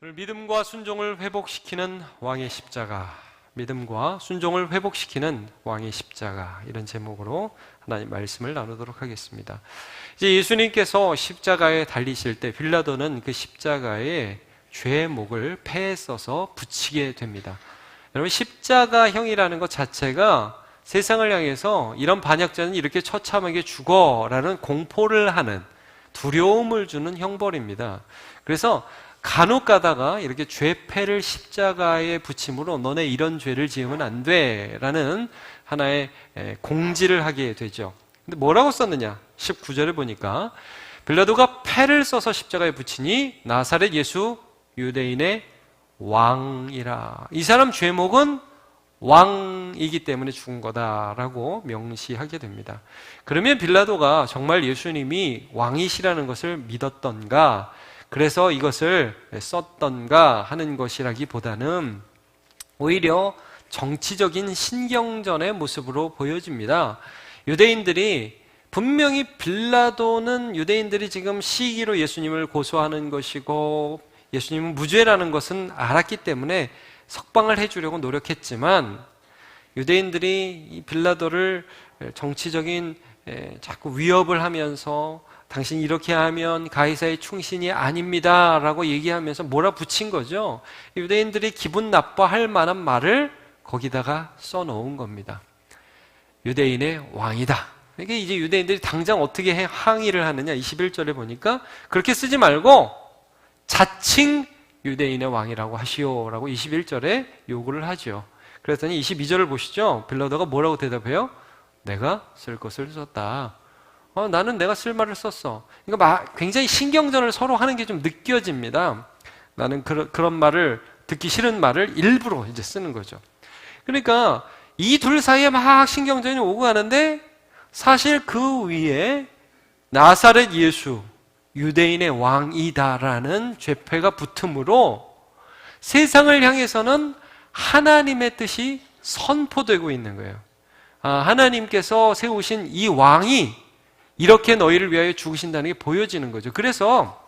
오늘 믿음과 순종을 회복시키는 왕의 십자가, 믿음과 순종을 회복시키는 왕의 십자가, 이런 제목으로 하나님 말씀을 나누도록 하겠습니다. 이제 예수님께서 십자가에 달리실 때 빌라도는 그 십자가에 죄의 목을 패에 써서 붙이게 됩니다. 여러분, 십자가형이라는 것 자체가 세상을 향해서 이런 반역자는 이렇게 처참하게 죽어라는 공포를 하는, 두려움을 주는 형벌입니다. 그래서 간혹 가다가 이렇게 죄패를 십자가에 붙임으로 너네 이런 죄를 지으면 안 돼 라는 하나의 공지를 하게 되죠. 근데 뭐라고 썼느냐? 19절에 보니까 빌라도가 패를 써서 십자가에 붙이니 나사렛 예수 유대인의 왕이라. 이 사람 죄목은 왕이기 때문에 죽은 거다라고 명시하게 됩니다. 그러면 빌라도가 정말 예수님이 왕이시라는 것을 믿었던가, 그래서 이것을 썼던가 하는 것이라기보다는 오히려 정치적인 신경전의 모습으로 보여집니다. 유대인들이 분명히 빌라도는 유대인들이 지금 시기로 예수님을 고소하는 것이고 예수님은 무죄라는 것은 알았기 때문에 석방을 해주려고 노력했지만, 유대인들이 이 빌라도를 정치적인 자꾸 위협을 하면서 당신이 이렇게 하면 가이사의 충신이 아닙니다 라고 얘기하면서 몰아붙인 거죠. 유대인들이 기분 나빠할 만한 말을 거기다가 써놓은 겁니다. 유대인의 왕이다. 이게 이제 유대인들이 당장 어떻게 항의를 하느냐, 21절에 보니까 그렇게 쓰지 말고 자칭 유대인의 왕이라고 하시오라고 21절에 요구를 하죠. 그랬더니 22절을 보시죠. 빌라도가 뭐라고 대답해요? 내가 쓸 것을 썼다. 나는 내가 쓸 말을 썼어. 그러니까 굉장히 신경전을 서로 하는 게 좀 느껴집니다. 나는 그런 말을, 듣기 싫은 말을 일부러 이제 쓰는 거죠. 그러니까 이 둘 사이에 막 신경전이 오고 가는데, 사실 그 위에 나사렛 예수 유대인의 왕이다라는 죄패가 붙음으로 세상을 향해서는 하나님의 뜻이 선포되고 있는 거예요. 하나님께서 세우신 이 왕이 이렇게 너희를 위하여 죽으신다는 게 보여지는 거죠. 그래서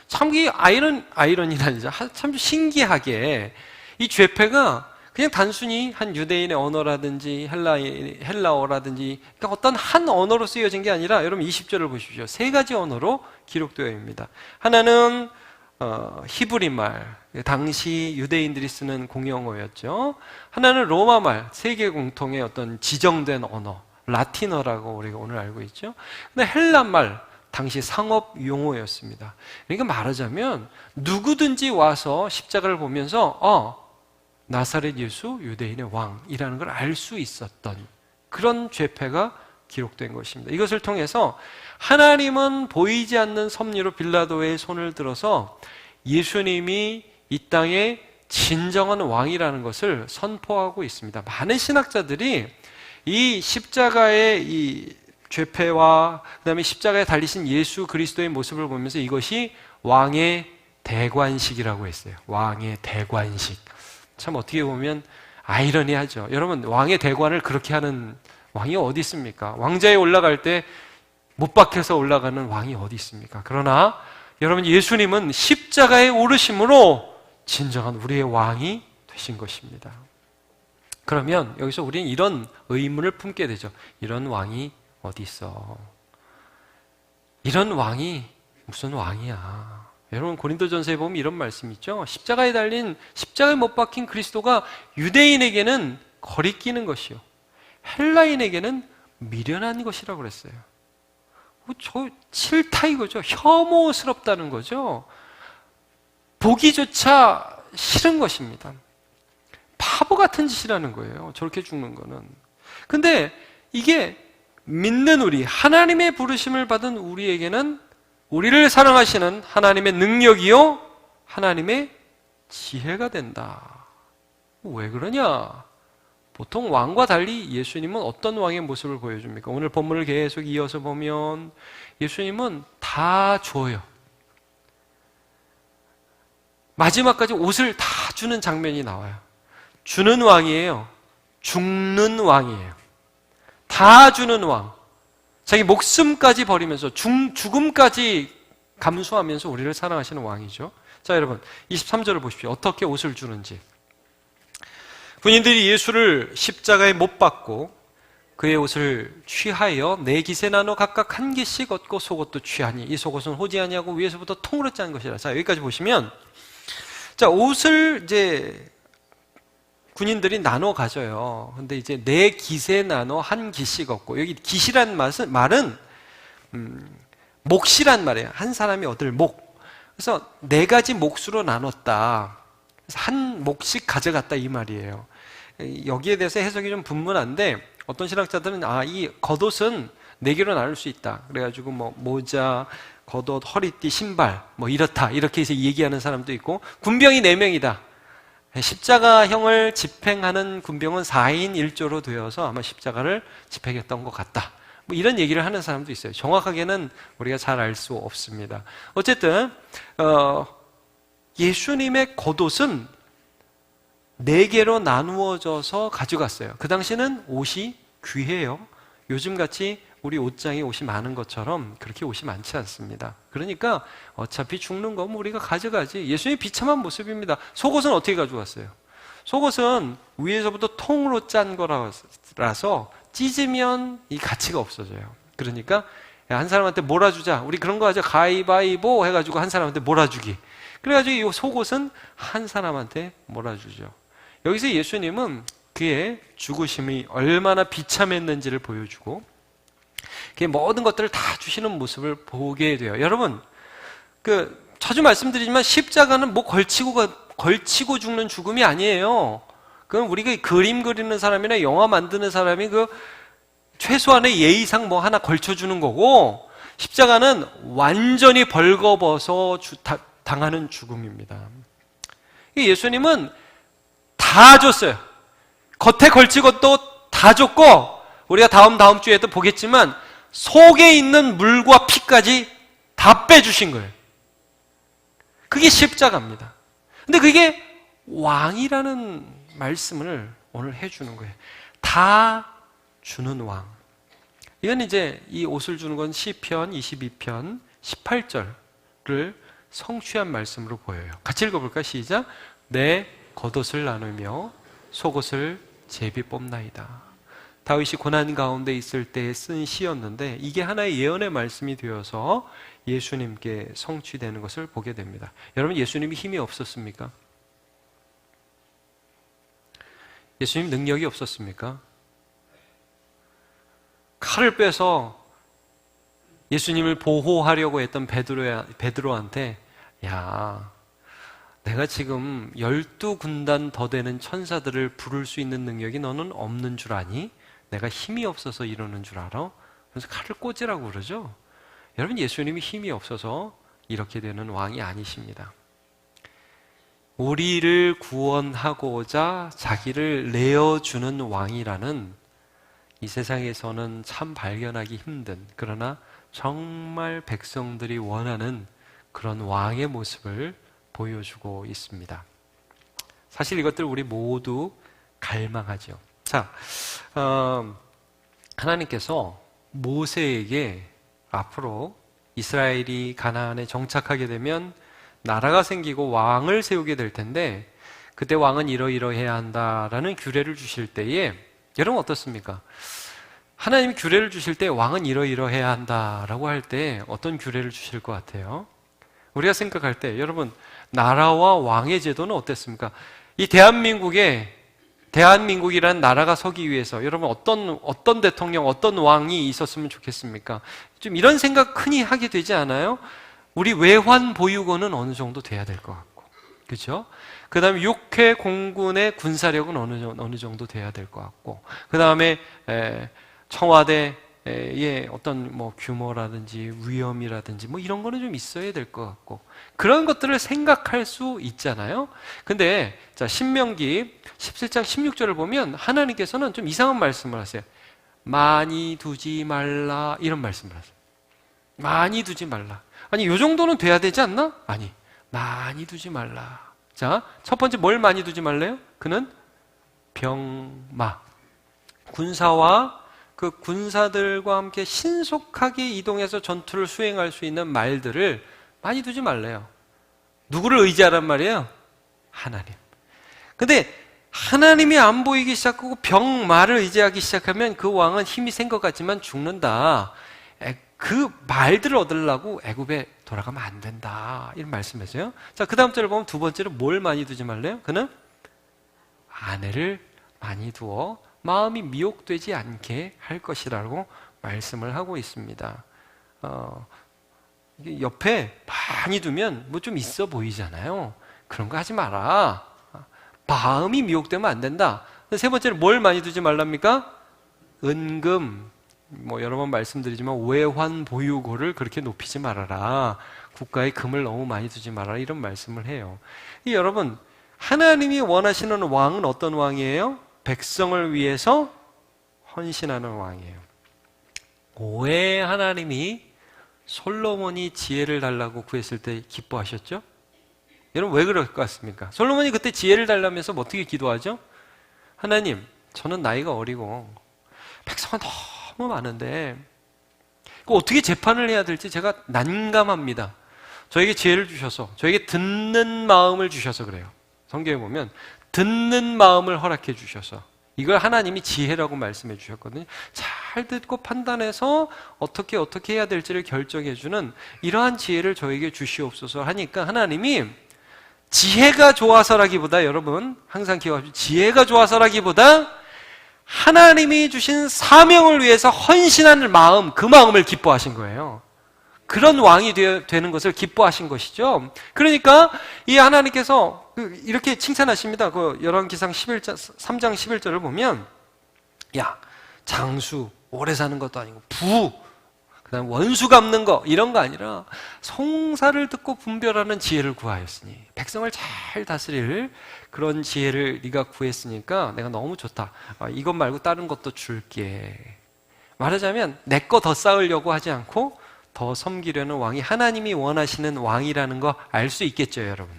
참 아이러니라니, 참 신기하게 이 죄패가 그냥 단순히 한 유대인의 언어라든지 헬라어라든지, 그러니까 어떤 한 언어로 쓰여진 게 아니라, 여러분 20절을 보십시오. 세 가지 언어로 기록되어 있습니다. 하나는 히브리 말, 당시 유대인들이 쓰는 공용어였죠. 하나는 로마 말, 세계 공통의 어떤 지정된 언어, 라틴어라고 우리가 오늘 알고 있죠. 근데 헬라 말, 당시 상업 용어였습니다. 그러니까 말하자면 누구든지 와서 십자가를 보면서 나사렛 예수 유대인의 왕이라는 걸 알 수 있었던 그런 죄패가 기록된 것입니다. 이것을 통해서 하나님은 보이지 않는 섭리로 빌라도의 손을 들어서 예수님이 이 땅의 진정한 왕이라는 것을 선포하고 있습니다. 많은 신학자들이 이 십자가의 이 죄패와 그다음에 십자가에 달리신 예수 그리스도의 모습을 보면서 이것이 왕의 대관식이라고 했어요. 왕의 대관식. 참 어떻게 보면 아이러니하죠. 여러분, 왕의 대관을 그렇게 하는 왕이 어디 있습니까? 왕자에 올라갈 때 못 박혀서 올라가는 왕이 어디 있습니까? 그러나 여러분, 예수님은 십자가에 오르심으로 진정한 우리의 왕이 되신 것입니다. 그러면 여기서 우리는 이런 의문을 품게 되죠. 이런 왕이 어디 있어? 이런 왕이 무슨 왕이야? 여러분, 고린도전서에 보면 이런 말씀이 있죠. 십자가에 못 박힌 그리스도가 유대인에게는 거리끼는 것이요, 헬라인에게는 미련한 것이라고 그랬어요. 저 싫다 이거죠. 혐오스럽다는 거죠. 보기조차 싫은 것입니다. 바보 같은 짓이라는 거예요. 저렇게 죽는 거는. 근데 이게 믿는 우리, 하나님의 부르심을 받은 우리에게는 우리를 사랑하시는 하나님의 능력이요, 하나님의 지혜가 된다. 왜 그러냐? 보통 왕과 달리 예수님은 어떤 왕의 모습을 보여줍니까? 오늘 본문을 계속 이어서 보면 예수님은 다 줘요. 마지막까지 옷을 다 주는 장면이 나와요. 주는 왕이에요. 죽는 왕이에요. 다 주는 왕. 자기 목숨까지 버리면서 죽음까지 감수하면서 우리를 사랑하시는 왕이죠. 자, 여러분 23절을 보십시오. 어떻게 옷을 주는지. 군인들이 예수를 십자가에 못 박고 그의 옷을 취하여 네 깃에 나눠 각각 한 깃씩 얻고 속옷도 취하니 이 속옷은 호지 아니하고 위에서부터 통으로 짠 것이라. 자, 여기까지 보시면, 자, 옷을 이제 군인들이 나눠 가져요. 근데 이제 네 깃에 나눠 한 깃씩 얻고, 여기 깃이란 말은 몫이란 말이에요. 한 사람이 얻을 몫. 그래서 네 가지 몫으로 나눴다. 그래서 한 몫씩 가져갔다 이 말이에요. 여기에 대해서 해석이 좀 분분한데, 어떤 신학자들은 이 겉옷은 네 개로 나눌 수 있다. 그래가지고 뭐 모자, 겉옷, 허리띠, 신발 뭐 이렇다 이렇게 해서 얘기하는 사람도 있고, 군병이 4명이다. 십자가형을 집행하는 군병은 4인 1조로 되어서 아마 십자가를 집행했던 것 같다. 뭐 이런 얘기를 하는 사람도 있어요. 정확하게는 우리가 잘 알 수 없습니다. 어쨌든 예수님의 겉옷은 4개로 나누어져서 가져갔어요. 그 당시에는 옷이 귀해요. 요즘같이 우리 옷장에 옷이 많은 것처럼 그렇게 옷이 많지 않습니다. 그러니까 어차피 죽는 거면 우리가 가져가지. 예수님의 비참한 모습입니다. 속옷은 어떻게 가져갔어요? 속옷은 위에서부터 통으로 짠 거라서 찢으면 이 가치가 없어져요. 그러니까 한 사람한테 몰아주자. 우리 그런 거 하자. 가위바위보 해가지고 한 사람한테 몰아주기. 그래가지고 이 속옷은 한 사람한테 몰아주죠. 여기서 예수님은 그의 죽으심이 얼마나 비참했는지를 보여주고 그의 모든 것들을 다 주시는 모습을 보게 돼요. 여러분, 자주 말씀드리지만 십자가는 뭐 걸치고 죽는 죽음이 아니에요. 그건 우리가 그림 그리는 사람이나 영화 만드는 사람이 최소한의 예의상 뭐 하나 걸쳐주는 거고, 십자가는 완전히 벌거벗어 당하는 죽음입니다. 예수님은 다 줬어요. 겉에 걸칠 것도 다 줬고, 우리가 다음 주에도 보겠지만 속에 있는 물과 피까지 다 빼주신 거예요. 그게 십자가입니다. 근데 그게 왕이라는 말씀을 오늘 해주는 거예요. 다 주는 왕. 이건 이제 이 옷을 주는 건 시편 22편 18절을 성취한 말씀으로 보여요. 같이 읽어볼까요? 시작. 내 겉옷을 나누며 속옷을 제비 뽑나이다. 다윗이 고난 가운데 있을 때에 쓴 시였는데 이게 하나의 예언의 말씀이 되어서 예수님께 성취되는 것을 보게 됩니다. 여러분, 예수님이 힘이 없었습니까? 예수님 능력이 없었습니까? 칼을 빼서 예수님을 보호하려고 했던 베드로한테, 야, 내가 지금 12군단 더 되는 천사들을 부를 수 있는 능력이 너는 없는 줄 아니? 내가 힘이 없어서 이러는 줄 알아? 그래서 칼을 꽂으라고 그러죠. 여러분, 예수님이 힘이 없어서 이렇게 되는 왕이 아니십니다. 우리를 구원하고자 자기를 내어주는 왕이라는 이 세상에서는 참 발견하기 힘든, 그러나 정말 백성들이 원하는 그런 왕의 모습을 보여주고 있습니다. 사실 이것들 우리 모두 갈망하죠. 자, 하나님께서 모세에게 앞으로 이스라엘이 가나안에 정착하게 되면 나라가 생기고 왕을 세우게 될 텐데, 그때 왕은 이러이러해야 한다라는 규례를 주실 때에 여러분 어떻습니까? 하나님이 규례를 주실 때 왕은 이러이러해야 한다라고 할 때 어떤 규례를 주실 것 같아요? 우리가 생각할 때 여러분, 나라와 왕의 제도는 어땠습니까? 이 대한민국이라는 나라가 서기 위해서 여러분 어떤 대통령, 어떤 왕이 있었으면 좋겠습니까? 좀 이런 생각 흔히 하게 되지 않아요? 우리 외환 보유고는 어느 정도 돼야 될 것 같고, 그렇죠? 그 다음에 육해 공군의 군사력은 어느 정도 돼야 될 것 같고, 그 다음에 청와대의 어떤 뭐 규모라든지 위험이라든지 뭐 이런 거는 좀 있어야 될 것 같고, 그런 것들을 생각할 수 있잖아요. 근데 자, 신명기 17장 16절을 보면 하나님께서는 좀 이상한 말씀을 하세요. 많이 두지 말라, 이런 말씀을 하세요. 많이 두지 말라. 아니, 요 정도는 돼야 되지 않나? 아니, 많이 두지 말라. 자, 첫 번째 뭘 많이 두지 말래요? 그는 병마, 군사와 그 군사들과 함께 신속하게 이동해서 전투를 수행할 수 있는 말들을 많이 두지 말래요. 누구를 의지하란 말이에요? 하나님. 근데 하나님이 안 보이기 시작하고 병마를 의지하기 시작하면 그 왕은 힘이 센 것 같지만 죽는다. 그 말들을 얻으려고 애굽에 돌아가면 안 된다. 이런 말씀이세요. 자, 그 다음 절을 보면 두 번째로 뭘 많이 두지 말래요? 그는 아내를 많이 두어 마음이 미혹되지 않게 할 것이라고 말씀을 하고 있습니다. 이게 옆에 많이 두면 뭐 좀 있어 보이잖아요. 그런 거 하지 마라. 마음이 미혹되면 안 된다. 세 번째로 뭘 많이 두지 말랍니까? 은금. 뭐 여러 번 말씀드리지만 외환 보유고를 그렇게 높이지 말아라. 국가에 금을 너무 많이 두지 말아라. 이런 말씀을 해요. 여러분, 하나님이 원하시는 왕은 어떤 왕이에요? 백성을 위해서 헌신하는 왕이에요. 왜 하나님이 솔로몬이 지혜를 달라고 구했을 때 기뻐하셨죠? 여러분, 왜 그럴 것 같습니까? 솔로몬이 그때 지혜를 달라면서 어떻게 기도하죠? 하나님, 저는 나이가 어리고 백성은 너무 많은데 어떻게 재판을 해야 될지 제가 난감합니다. 저에게 지혜를 주셔서, 저에게 듣는 마음을 주셔서 그래요. 성경에 보면 듣는 마음을 허락해 주셔서, 이걸 하나님이 지혜라고 말씀해 주셨거든요. 잘 듣고 판단해서 어떻게 해야 될지를 결정해 주는 이러한 지혜를 저에게 주시옵소서 하니까 하나님이 지혜가 좋아서라기보다, 여러분 항상 기억하십시오. 지혜가 좋아서라기보다 하나님이 주신 사명을 위해서 헌신하는 마음, 그 마음을 기뻐하신 거예요. 그런 왕이 되는 것을 기뻐하신 것이죠. 그러니까 이 하나님께서 이렇게 칭찬하십니다. 그 열왕기상 3장 11절을 보면, 야, 장수 오래 사는 것도 아니고 그다음 원수 갚는 거 이런 거 아니라 송사를 듣고 분별하는 지혜를 구하였으니, 백성을 잘 다스릴 그런 지혜를 네가 구했으니까 내가 너무 좋다. 이것 말고 다른 것도 줄게. 말하자면 내 거 더 쌓으려고 하지 않고 더 섬기려는 왕이 하나님이 원하시는 왕이라는 거 알 수 있겠죠, 여러분.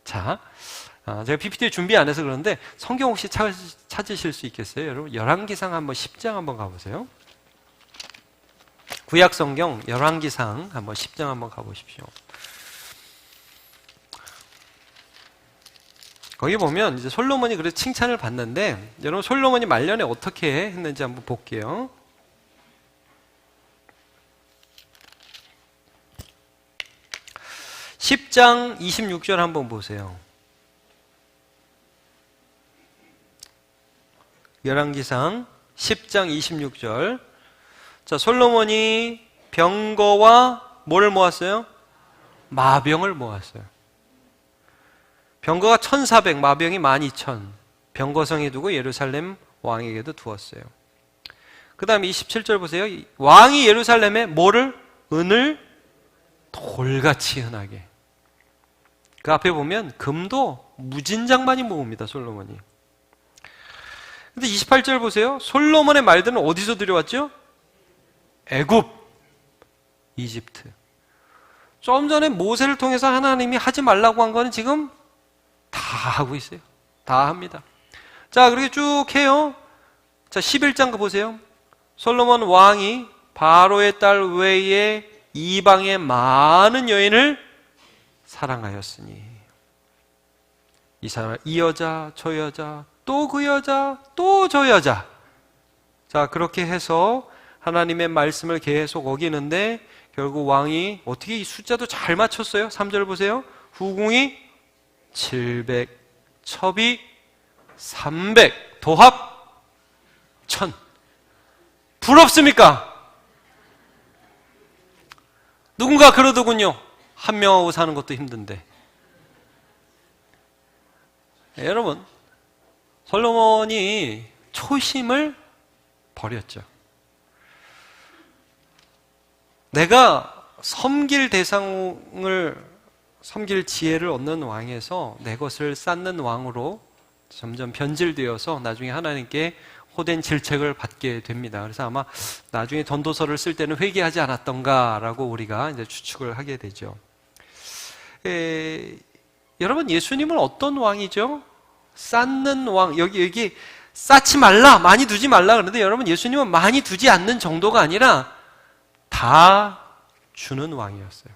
자, 제가 PPT 준비 안 해서 그러는데 성경 혹시 찾으실 수 있겠어요? 여러분, 열왕기상 한번 10장 한번 가보세요. 구약 성경 열왕기상 한번 10장 한번 가보십시오. 거기 보면 이제 솔로몬이 그래서 칭찬을 받는데, 여러분 솔로몬이 말년에 어떻게 했는지 한번 볼게요. (10장 26절) 한번 보세요. 열왕기상 10장 26절. 자, 솔로몬이 병거와 뭐를 모았어요? 마병을 모았어요. 병거가 1,400, 마병이 12,000. 병거성에 두고 예루살렘 왕에게도 두었어요. 그 다음에 27절 보세요. 왕이 예루살렘에 뭐를? 은을 돌같이 흔하게. 그 앞에 보면 금도 무진장 많이 모읍니다, 솔로몬이. 근데 28절 보세요. 솔로몬의 말들은 어디서 들여왔죠? 애굽, 이집트. 좀 전에 모세를 통해서 하나님이 하지 말라고 한 거는 지금 다 하고 있어요. 다 합니다. 자, 그렇게 쭉 해요. 자, 11장 보세요. 솔로몬 왕이 바로의 딸 외에 이방의 많은 여인을 사랑하였으니, 이 사람, 이 여자, 저 여자, 또 그 여자, 또 저 여자. 자, 그렇게 해서 하나님의 말씀을 계속 어기는데 결국 왕이 어떻게 이 숫자도 잘 맞췄어요. 3절 보세요. 후궁이 700, 첩이 300, 도합 1000. 부럽습니까? 누군가 그러더군요. 한 명하고 사는 것도 힘든데. 네, 여러분, 솔로몬이 초심을 버렸죠. 내가 섬길 지혜를 얻는 왕에서 내 것을 쌓는 왕으로 점점 변질되어서 나중에 하나님께 호된 질책을 받게 됩니다. 그래서 아마 나중에 전도서를 쓸 때는 회개하지 않았던가라고 우리가 이제 추측을 하게 되죠. 여러분, 예수님은 어떤 왕이죠? 쌓는 왕. 여기 쌓지 말라, 많이 두지 말라 그러는데, 여러분 예수님은 많이 두지 않는 정도가 아니라 다 주는 왕이었어요.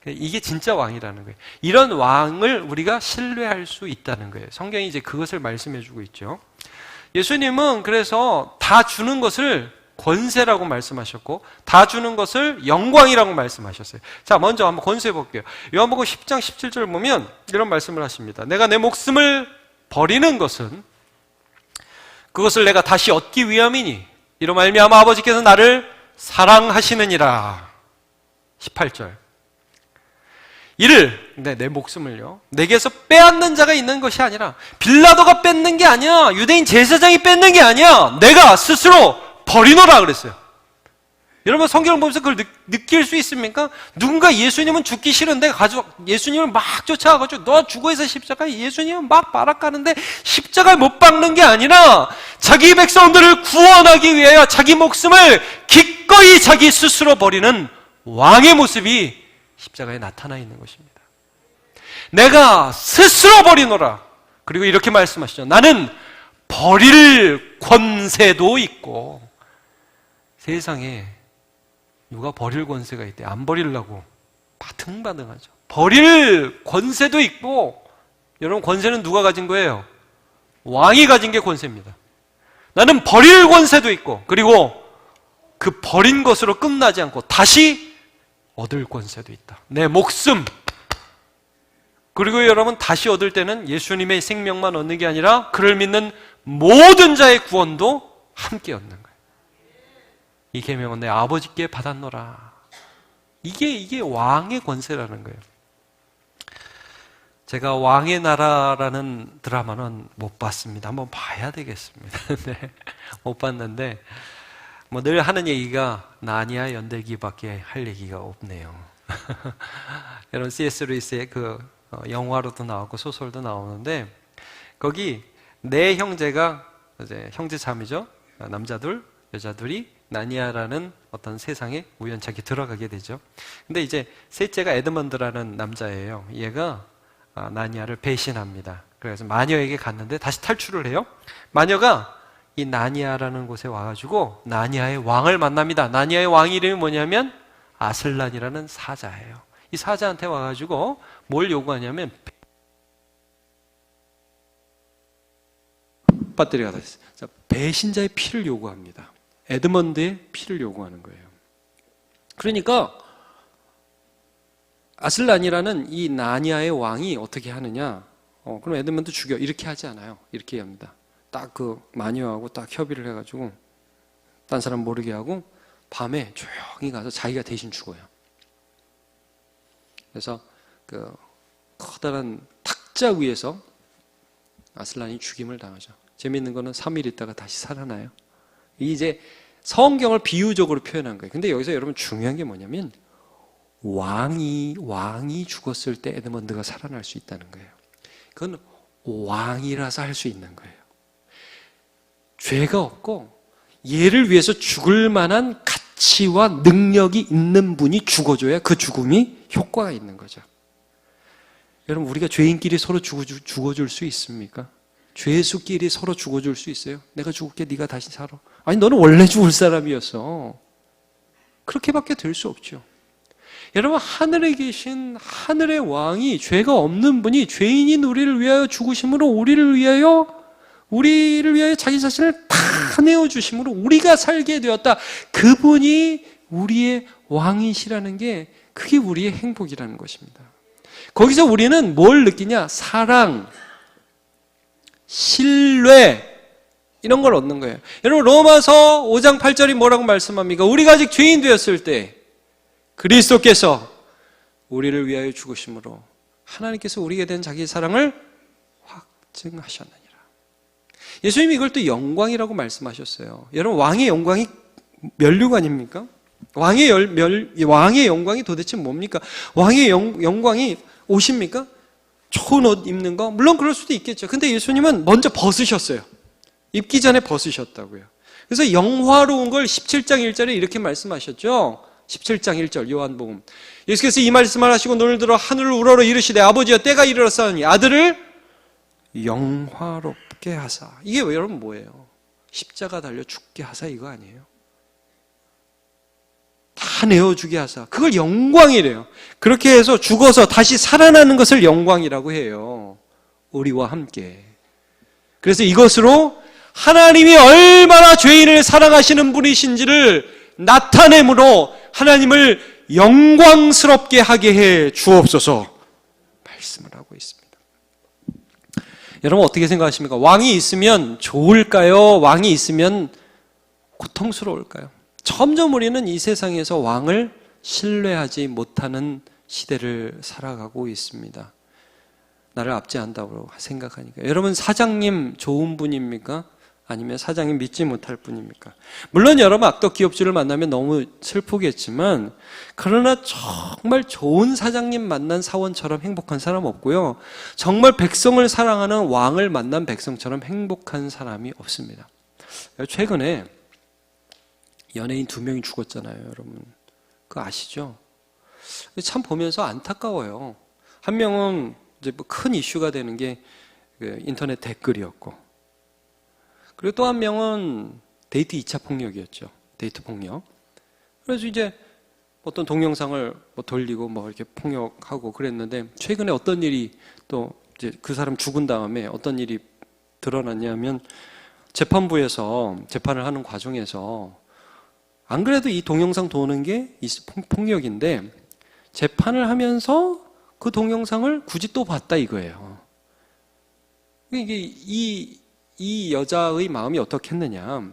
이게 진짜 왕이라는 거예요. 이런 왕을 우리가 신뢰할 수 있다는 거예요. 성경이 이제 그것을 말씀해 주고 있죠. 예수님은 그래서 다 주는 것을 권세라고 말씀하셨고 다 주는 것을 영광이라고 말씀하셨어요. 자, 먼저 한번 권세 볼게요. 요한복음 10장 17절 보면 이런 말씀을 하십니다. 내가 내 목숨을 버리는 것은 그것을 내가 다시 얻기 위함이니 이로 말미암아 아버지께서 나를 사랑하시느니라. 18절. 이를 내 목숨을요 내게서 빼앗는 자가 있는 것이 아니라 빌라도가 뺏는 게 아니야. 유대인 제사장이 뺏는 게 아니야. 내가 스스로 버리노라 그랬어요. 여러분 성경을 보면서 그걸 느낄 수 있습니까? 누군가 예수님은 죽기 싫은데 예수님을 막 쫓아가가지고 너 죽어서 십자가 예수님은 막 바락가는데 십자가에 못 박는 게 아니라 자기 백성들을 구원하기 위하여 자기 목숨을 기꺼이 자기 스스로 버리는 왕의 모습이 십자가에 나타나 있는 것입니다. 내가 스스로 버리노라. 그리고 이렇게 말씀하시죠. 나는 버릴 권세도 있고. 세상에 누가 버릴 권세가 있대. 안 버리려고 바등바등하죠. 버릴 권세도 있고. 여러분 권세는 누가 가진 거예요? 왕이 가진 게 권세입니다. 나는 버릴 권세도 있고 그리고 그 버린 것으로 끝나지 않고 다시 얻을 권세도 있다. 내 목숨. 그리고 여러분 다시 얻을 때는 예수님의 생명만 얻는 게 아니라 그를 믿는 모든 자의 구원도 함께 얻는 거예요. 이 계명은 내 아버지께 받았노라. 이게 왕의 권세라는 거예요. 제가 왕의 나라라는 드라마는 못 봤습니다. 한번 봐야 되겠습니다. 네, 못 봤는데 뭐 늘 하는 얘기가 나니아 연대기밖에 할 얘기가 없네요. 여러분 C.S. 루이스의 그 영화로도 나오고 소설도 나오는데 거기 네 형제가 이제 형제자매죠. 남자들, 여자들이 나니아라는 어떤 세상에 우연찮게 들어가게 되죠. 근데 이제 셋째가 에드먼드라는 남자예요. 얘가 나니아를 배신합니다. 그래서 마녀에게 갔는데 다시 탈출을 해요. 마녀가 이 나니아라는 곳에 와가지고 나니아의 왕을 만납니다. 나니아의 왕 이름이 뭐냐면 아슬란이라는 사자예요. 이 사자한테 와가지고 뭘 요구하냐면 배터리가 다 있어요. 배신자의 피를 요구합니다. 에드먼드의 피를 요구하는 거예요. 그러니까 아슬란이라는 이 나니아의 왕이 어떻게 하느냐? 그럼 에드먼드 죽여 이렇게 하지 않아요. 이렇게 합니다. 딱 그 마녀하고 딱 협의를 해가지고 딴 사람 모르게 하고 밤에 조용히 가서 자기가 대신 죽어요. 그래서 그 커다란 탁자 위에서 아슬란이 죽임을 당하죠. 재미있는 거는 3일 있다가 다시 살아나요. 이제 성경을 비유적으로 표현한 거예요. 근데 여기서 여러분 중요한 게 뭐냐면 왕이 죽었을 때 에드먼드가 살아날 수 있다는 거예요. 그건 왕이라서 할 수 있는 거예요. 죄가 없고 얘를 위해서 죽을 만한 가치와 능력이 있는 분이 죽어줘야 그 죽음이 효과가 있는 거죠. 여러분 우리가 죄인끼리 서로 죽어줄 수 있습니까? 죄수끼리 서로 죽어줄 수 있어요? 내가 죽을게 네가 다시 살아. 아니 너는 원래 죽을 사람이었어. 그렇게밖에 될 수 없죠. 여러분 하늘에 계신 하늘의 왕이 죄가 없는 분이 죄인인 우리를 위하여 죽으심으로 우리를 위하여 자기 자신을 다 내어주심으로 우리가 살게 되었다. 그분이 우리의 왕이시라는 게 그게 우리의 행복이라는 것입니다. 거기서 우리는 뭘 느끼냐? 사랑, 신뢰 이런 걸 얻는 거예요. 여러분 로마서 5장 8절이 뭐라고 말씀합니까? 우리가 아직 죄인 되었을 때 그리스도께서 우리를 위하여 죽으심으로 하나님께서 우리에게 된 자기의 사랑을 확증하셨느니라. 예수님이 이걸 또 영광이라고 말씀하셨어요. 여러분 왕의 영광이 면류관 아닙니까? 왕의 영광이 도대체 뭡니까? 왕의 영광이 옷입니까? 좋은 옷 입는 거? 물론 그럴 수도 있겠죠. 근데 예수님은 먼저 벗으셨어요. 입기 전에 벗으셨다고요. 그래서 영화로운 걸 17장 1절에 이렇게 말씀하셨죠. 17장 1절 요한복음. 예수께서 이 말씀을 하시고 눈을 들어 하늘을 우러러 이르시되 아버지여 때가 이르렀사오니 아들을 영화롭게 하사. 이게 여러분 뭐예요? 십자가 달려 죽게 하사 이거 아니에요? 다 내어주게 하사 그걸 영광이래요. 그렇게 해서 죽어서 다시 살아나는 것을 영광이라고 해요. 우리와 함께. 그래서 이것으로 하나님이 얼마나 죄인을 사랑하시는 분이신지를 나타내므로 하나님을 영광스럽게 하게 해 주옵소서 말씀을 하고 있습니다. 여러분 어떻게 생각하십니까? 왕이 있으면 좋을까요? 왕이 있으면 고통스러울까요? 점점 우리는 이 세상에서 왕을 신뢰하지 못하는 시대를 살아가고 있습니다. 나를 압제한다고 생각하니까. 여러분 사장님 좋은 분입니까? 아니면 사장님 믿지 못할 분입니까? 물론 여러분 악덕 기업주를 만나면 너무 슬프겠지만 그러나 정말 좋은 사장님 만난 사원처럼 행복한 사람 없고요. 정말 백성을 사랑하는 왕을 만난 백성처럼 행복한 사람이 없습니다. 최근에 연예인 2명이 죽었잖아요, 여러분. 그거 아시죠? 참 보면서 안타까워요. 한 명은 이제 뭐 큰 이슈가 되는 게 인터넷 댓글이었고, 그리고 또 한 명은 데이트 2차 폭력이었죠. 데이트 폭력. 그래서 이제 어떤 동영상을 뭐 돌리고 뭐 이렇게 폭력하고 그랬는데 최근에 어떤 일이 또 이제 그 사람 죽은 다음에 어떤 일이 드러났냐면 재판부에서 재판을 하는 과정에서 안 그래도 이 동영상 도는 게 폭력인데 재판을 하면서 그 동영상을 굳이 또 봤다 이거예요. 이게 이 여자의 마음이 어떻겠느냐.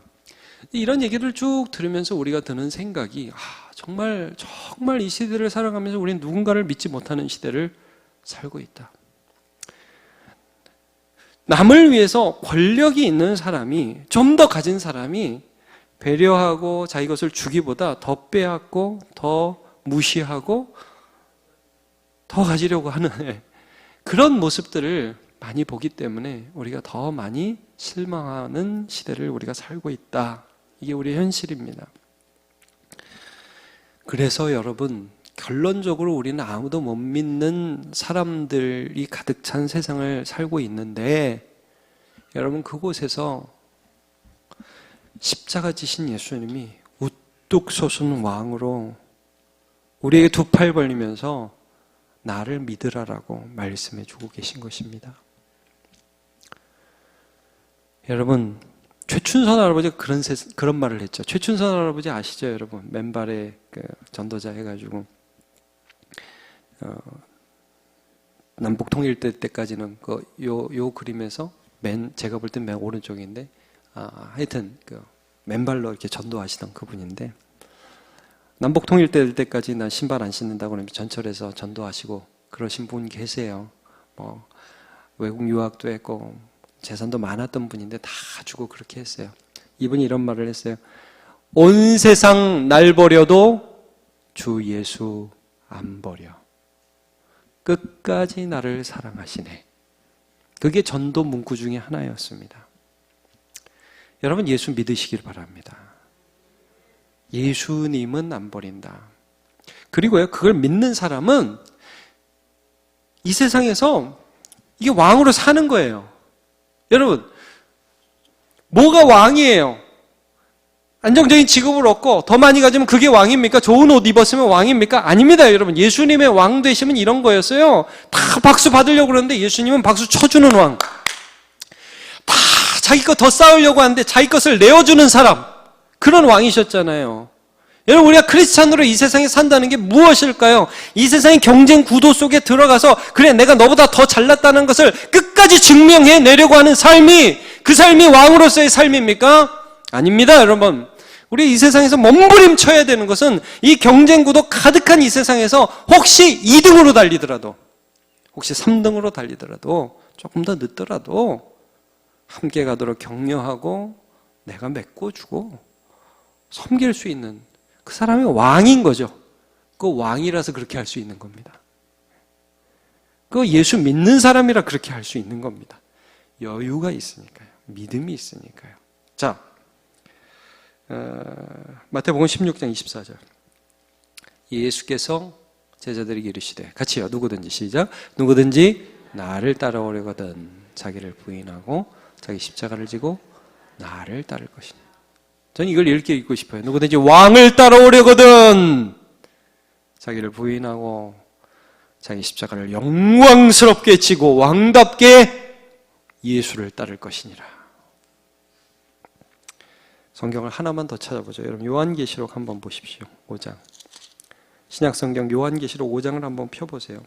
이런 얘기를 쭉 들으면서 우리가 드는 생각이 정말 이 시대를 살아가면서 우리는 누군가를 믿지 못하는 시대를 살고 있다. 남을 위해서 권력이 있는 사람이, 좀 더 가진 사람이 배려하고 자기 것을 주기보다 더 빼앗고 더 무시하고 더 가지려고 하는 그런 모습들을 많이 보기 때문에 우리가 더 많이 실망하는 시대를 우리가 살고 있다. 이게 우리의 현실입니다. 그래서 여러분 결론적으로 우리는 아무도 못 믿는 사람들이 가득 찬 세상을 살고 있는데 여러분 그곳에서 십자가 지신 예수님이 우뚝 솟은 왕으로 우리에게 두 팔 벌리면서 나를 믿으라라고 말씀해 주고 계신 것입니다. 여러분 최춘선 할아버지가 그런 말을 했죠. 최춘선 할아버지 아시죠, 여러분? 맨발의 그 전도자 해가지고 남북 통일될 때까지는 요 그림에서 제가 볼 땐 맨 오른쪽인데 하여튼 맨발로 이렇게 전도하시던 그분인데 남북 통일될 때까지 난 신발 안 신는다고 그러면 전철에서 전도하시고 그러신 분 계세요. 뭐 외국 유학도 했고 재산도 많았던 분인데 다 주고 그렇게 했어요. 이분이 이런 말을 했어요. 온 세상 날 버려도 주 예수 안 버려. 끝까지 나를 사랑하시네. 그게 전도 문구 중에 하나였습니다. 여러분 예수 믿으시길 바랍니다. 예수님은 안 버린다. 그리고요, 그걸 믿는 사람은 이 세상에서 이게 왕으로 사는 거예요. 여러분, 뭐가 왕이에요? 안정적인 직업을 얻고 더 많이 가지면 그게 왕입니까? 좋은 옷 입었으면 왕입니까? 아닙니다, 여러분. 예수님의 왕 되시면 이런 거였어요. 다 박수 받으려고 그러는데 예수님은 박수 쳐주는 왕. 다 자기 것 더 쌓으려고 하는데 자기 것을 내어주는 사람. 그런 왕이셨잖아요. 여러분 우리가 크리스찬으로 이 세상에 산다는 게 무엇일까요? 이 세상의 경쟁 구도 속에 들어가서 그래 내가 너보다 더 잘났다는 것을 끝까지 증명해 내려고 하는 삶이 그 삶이 왕으로서의 삶입니까? 아닙니다, 여러분. 우리 이 세상에서 몸부림쳐야 되는 것은 이 경쟁 구도 가득한 이 세상에서 혹시 2등으로 달리더라도 혹시 3등으로 달리더라도 조금 더 늦더라도 함께 가도록 격려하고 내가 메꿔주고 섬길 수 있는 그 사람이 왕인 거죠. 그 왕이라서 그렇게 할 수 있는 겁니다. 그 예수 믿는 사람이라 그렇게 할 수 있는 겁니다. 여유가 있으니까요. 믿음이 있으니까요. 자, 마태복음 16장 24절. 예수께서 제자들에게 이르시되 같이요. 누구든지 시작. 누구든지 나를 따라오려거든 자기를 부인하고 자기 십자가를 지고 나를 따를 것이니. 저는 이걸 읽게 읽고 싶어요. 누구든지 왕을 따라오려거든 자기를 부인하고 자기 십자가를 영광스럽게 지고 왕답게 예수를 따를 것이니라. 성경을 하나만 더 찾아보죠. 여러분 요한계시록 한번 보십시오. 5장. 신약성경 요한계시록 5장을 한번 펴보세요.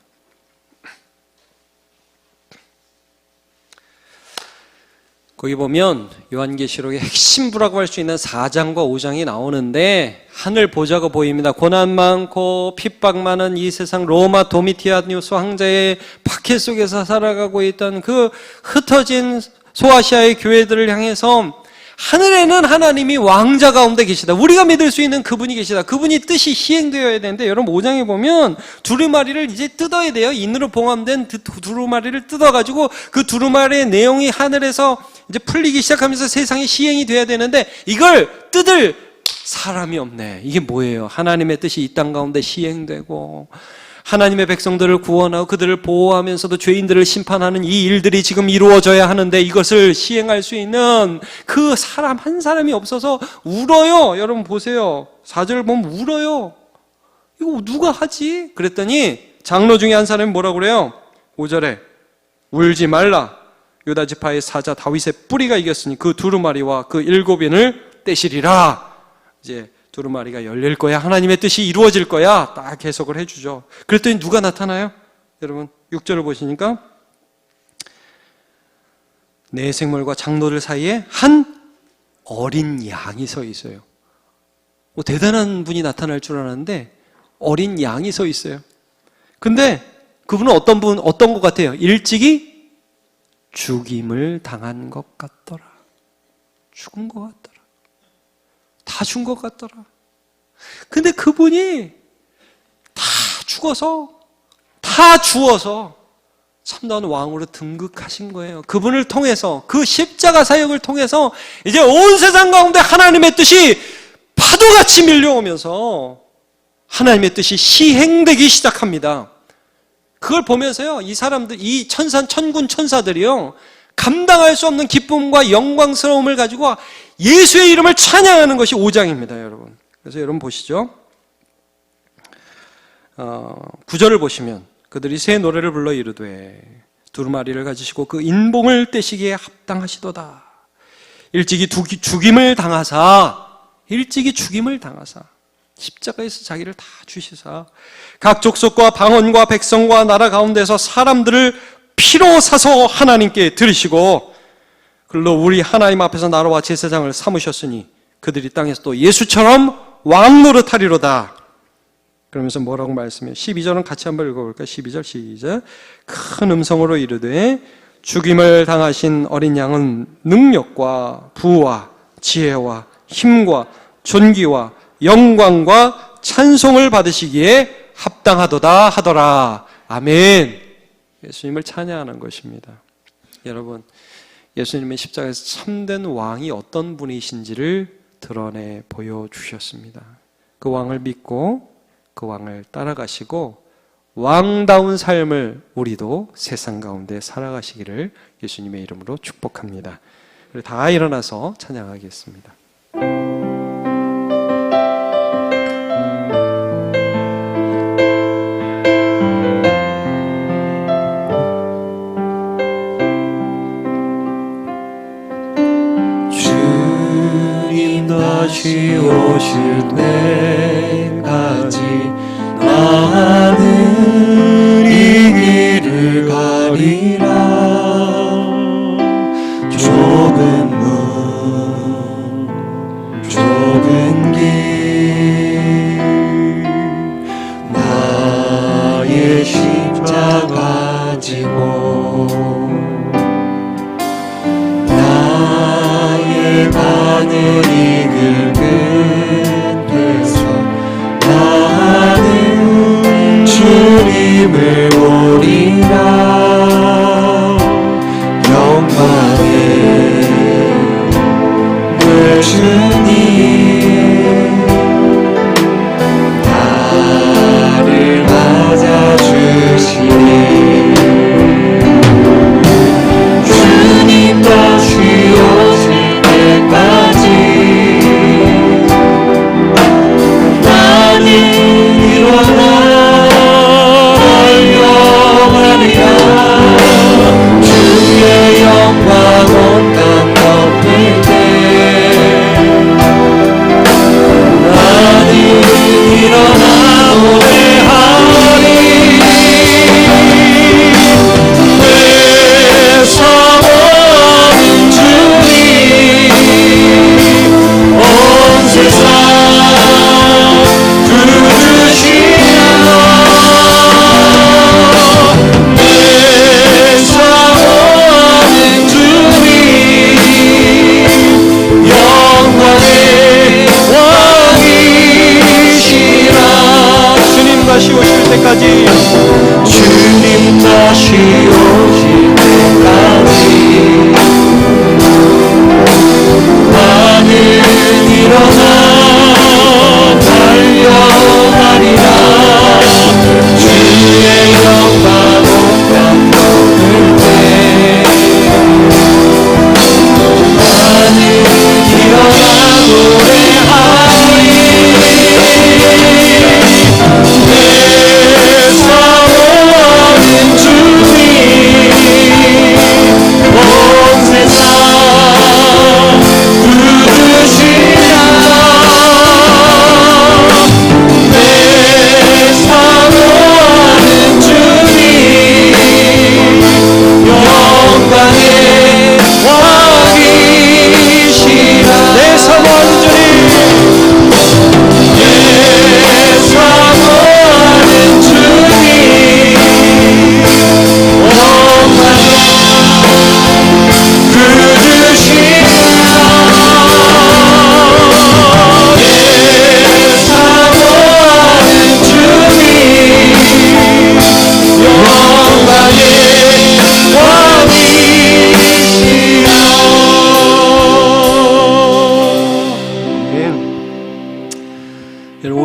거기 보면 요한계시록의 핵심부라고 할 수 있는 4장과 5장이 나오는데 하늘 보좌가 보입니다. 고난 많고 핍박 많은 이 세상 로마 도미티아누스 황제의 박해 속에서 살아가고 있던 그 흩어진 소아시아의 교회들을 향해서 하늘에는 하나님이 왕자 가운데 계시다. 우리가 믿을 수 있는 그분이 계시다. 그분이 뜻이 시행되어야 되는데 여러분 5장에 보면 두루마리를 이제 뜯어야 돼요. 인으로 봉함된 두루마리를 뜯어가지고 그 두루마리의 내용이 하늘에서 이제 풀리기 시작하면서 세상에 시행이 돼야 되는데 이걸 뜯을 사람이 없네. 이게 뭐예요? 하나님의 뜻이 이 땅 가운데 시행되고 하나님의 백성들을 구원하고 그들을 보호하면서도 죄인들을 심판하는 이 일들이 지금 이루어져야 하는데 이것을 시행할 수 있는 그 사람 한 사람이 없어서 울어요. 여러분 보세요. 4절을 보면 울어요. 이거 누가 하지? 그랬더니 장로 중에 한 사람이 뭐라고 그래요? 5절에 울지 말라. 유다 지파의 사자 다윗의 뿌리가 이겼으니 그 두루마리와 그 7인을 떼시리라. 이제 두루마리가 열릴 거야. 하나님의 뜻이 이루어질 거야. 딱 해석을 해주죠. 그랬더니 누가 나타나요? 여러분 6절을 보시니까 내 생물과 장로들 사이에 한 어린 양이 서 있어요. 대단한 분이 나타날 줄 알았는데 어린 양이 서 있어요. 근데 그분은 어떤 것 같아요? 일찍이 죽임을 당한 것 같더라. 죽은 것 같더라. 다 준 것 같더라. 근데 그분이 다 주어서 참다운 왕으로 등극하신 거예요. 그분을 통해서 그 십자가 사역을 통해서 이제 온 세상 가운데 하나님의 뜻이 파도같이 밀려오면서 하나님의 뜻이 시행되기 시작합니다. 그걸 보면서요, 이 사람들, 이 천군 천사들이요, 감당할 수 없는 기쁨과 영광스러움을 가지고 예수의 이름을 찬양하는 것이 5장입니다, 여러분. 그래서 여러분 보시죠. 9절을 보시면 그들이 새 노래를 불러 이르되 두루마리를 가지시고 그 인봉을 떼시기에 합당하시도다. 일찍이 죽임을 당하사 십자가에서 자기를 다 주시사 각 족속과 방언과 백성과 나라 가운데서 사람들을 피로 사서 하나님께 드리시고 그걸로 우리 하나님 앞에서 나라와 제사장을 삼으셨으니 그들이 땅에서 또 예수처럼 왕 노릇하리로다. 그러면서 뭐라고 말씀해요? 12절은 같이 한번 읽어볼까요? 12절 시작. 큰 음성으로 이르되 죽임을 당하신 어린 양은 능력과 부와 지혜와 힘과 존귀와 영광과 찬송을 받으시기에 합당하도다 하더라. 아멘. 예수님을 찬양하는 것입니다. 여러분, 예수님의 십자가에서 참된 왕이 어떤 분이신지를 드러내 보여주셨습니다. 그 왕을 믿고 그 왕을 따라가시고 왕다운 삶을 우리도 세상 가운데 살아가시기를 예수님의 이름으로 축복합니다. 우리 다 일어나서 찬양하겠습니다. 다시 오실 때까지 나는 이 길을 가리라. 좁은 문 좁은 길 나의 십자가 지고 나의 가는 이 길 끝에서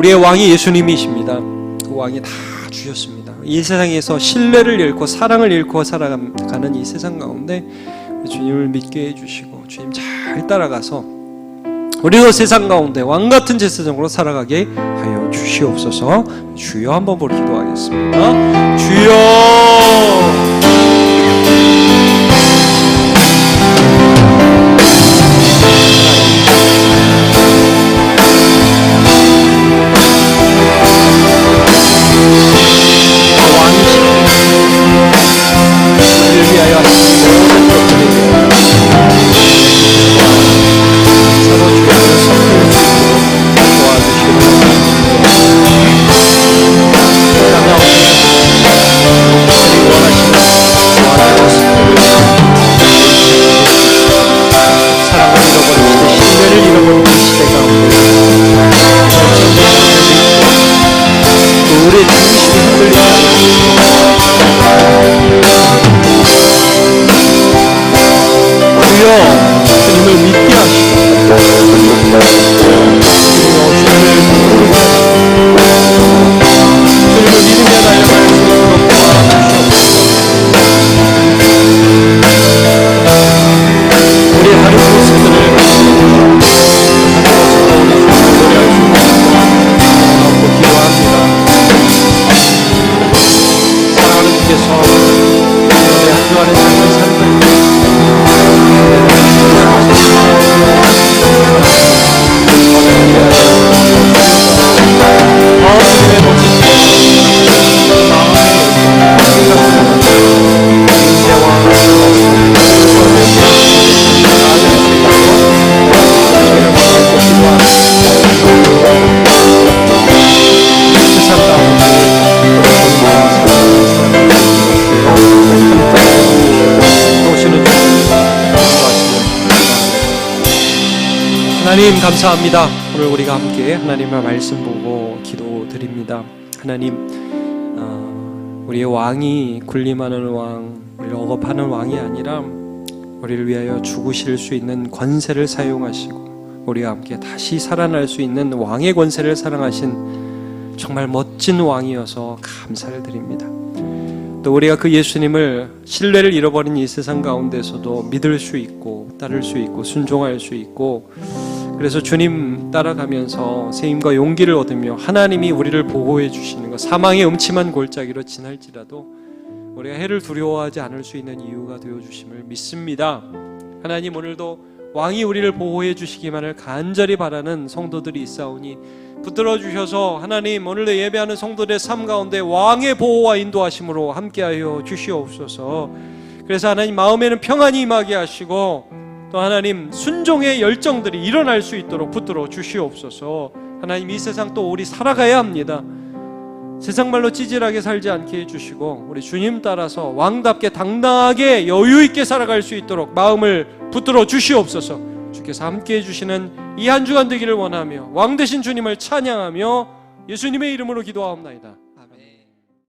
우리의 왕이 예수님이십니다. 그 왕이 다 주셨습니다. 이 세상에서 신뢰를 잃고 사랑을 잃고 살아가는 이 세상 가운데 주님을 믿게 해주시고 주님 잘 따라가서 우리도 세상 가운데 왕같은 제사장으로 살아가게 하여 주시옵소서. 주여 한번 보러 기도하겠습니다. 주여 하나님 감사합니다. 오늘 우리가 함께 하나님의 말씀 보고 기도드립니다. 하나님, 우리의 왕이 군림하는 왕, 우리를 억압하는 왕이 아니라 우리를 위하여 죽으실 수 있는 권세를 사용하시고 우리와 함께 다시 살아날 수 있는 왕의 권세를 사랑하신 정말 멋진 왕이어서 감사를 드립니다. 또 우리가 그 예수님을 신뢰를 잃어버린 이 세상 가운데서도 믿을 수 있고 따를 수 있고 순종할 수 있고, 그래서 주님 따라가면서 세임과 용기를 얻으며 하나님이 우리를 보호해 주시는 것, 사망의 음침한 골짜기로 지날지라도 우리가 해를 두려워하지 않을 수 있는 이유가 되어주심을 믿습니다. 하나님, 오늘도 왕이 우리를 보호해 주시기만을 간절히 바라는 성도들이 있사오니 붙들어 주셔서 하나님, 오늘도 예배하는 성도들의 삶 가운데 왕의 보호와 인도하심으로 함께하여 주시옵소서. 그래서 하나님, 마음에는 평안이 임하게 하시고 또 하나님, 순종의 열정들이 일어날 수 있도록 붙들어 주시옵소서. 하나님, 이 세상 또 우리 살아가야 합니다. 세상 말로 찌질하게 살지 않게 해주시고 우리 주님 따라서 왕답게 당당하게 여유있게 살아갈 수 있도록 마음을 붙들어 주시옵소서. 주께서 함께 해주시는 이 한 주간 되기를 원하며 왕 되신 주님을 찬양하며 예수님의 이름으로 기도하옵나이다.